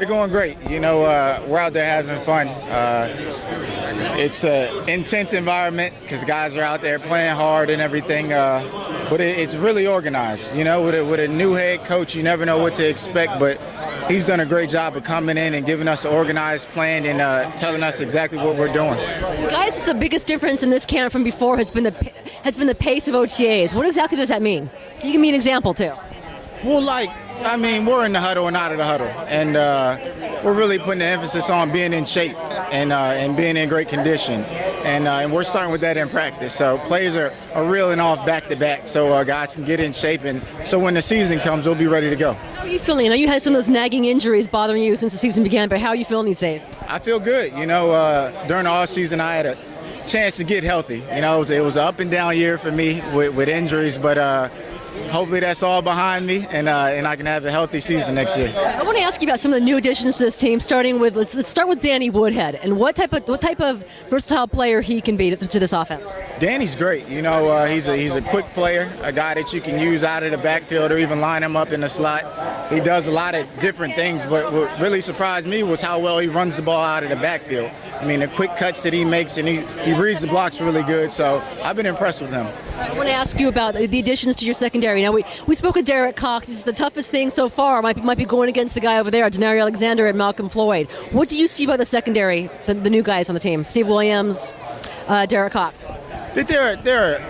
They're going great. You know, we're out there having fun. It's an intense environment because guys are out there playing hard and everything. But it's really organized. You know, with a new head coach, you never know what to expect. But he's done a great job of coming in and giving us an organized plan and telling us exactly what we're doing. Guys, the biggest difference in this camp from before has been the pace of OTAs. What exactly does that mean? Can you give me an example too? Well, we're in the huddle and out of the huddle, and we're really putting the emphasis on being in shape and being in great condition, and we're starting with that in practice. So players are reeling off back to back, so guys can get in shape, and so when the season comes, we'll be ready to go. How are you feeling? I know you had some of those nagging injuries bothering you since the season began, but how are you feeling these days? I feel good. You know, during the off season, I had a chance to get healthy. You know, it was an up and down year for me with injuries, but hopefully that's all behind me, and I can have a healthy season next year. I want to ask you about some of the new additions to this team. Starting with let's start with Danny Woodhead and what type of versatile player he can be to this offense. Danny's great. You know, he's a quick player, a guy that you can use out of the backfield or even line him up in the slot. He does a lot of different things, but what really surprised me was how well he runs the ball out of the backfield. I mean, the quick cuts that he makes, and he reads the blocks really good. So I've been impressed with him. I want to ask you about the additions to your secondary. Now, we spoke with Derek Cox. This is the toughest thing so far. Might be going against the guy over there, Denario Alexander and Malcolm Floyd. What do you see about the secondary, the new guys on the team, Steve Williams, Derek Cox? That they're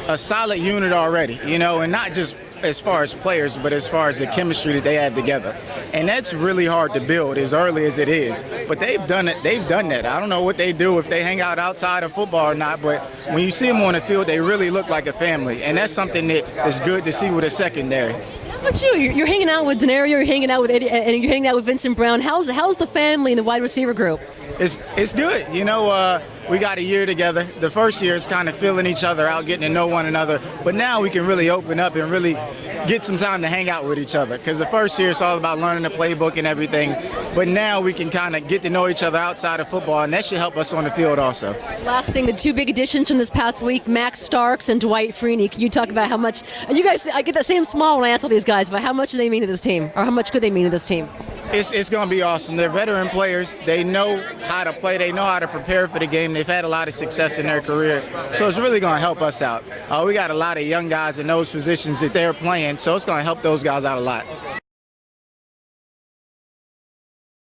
a solid unit already, you know, and not just as far as players, but as far as the chemistry that they have together. And that's really hard to build as early as it is. But they've done it. They've done that. I don't know what they do, if they hang out outside of football or not, but when you see them on the field, they really look like a family. And that's something that is good to see with a secondary. How about you? You're hanging out with Denario, you're hanging out with Eddie, and you're hanging out with Vincent Brown. How's the family and the wide receiver group? It's good. You know, we got a year together. The first year is kind of feeling each other out, getting to know one another. But now we can really open up and really get some time to hang out with each other. Because the first year it's all about learning the playbook and everything. But now we can kind of get to know each other outside of football, and that should help us on the field also. Last thing, the two big additions from this past week, Max Starks and Dwight Freeney. Can you talk about how much, you guys, I get that same smile when I ask all these guys, but how much do they mean to this team? Or how much could they mean to this team? It's going to be awesome. They're veteran players. They know how to play. They know how to prepare for the game. They've had a lot of success in their career. So it's really going to help us out. We got a lot of young guys in those positions that they're playing, so it's going to help those guys out a lot.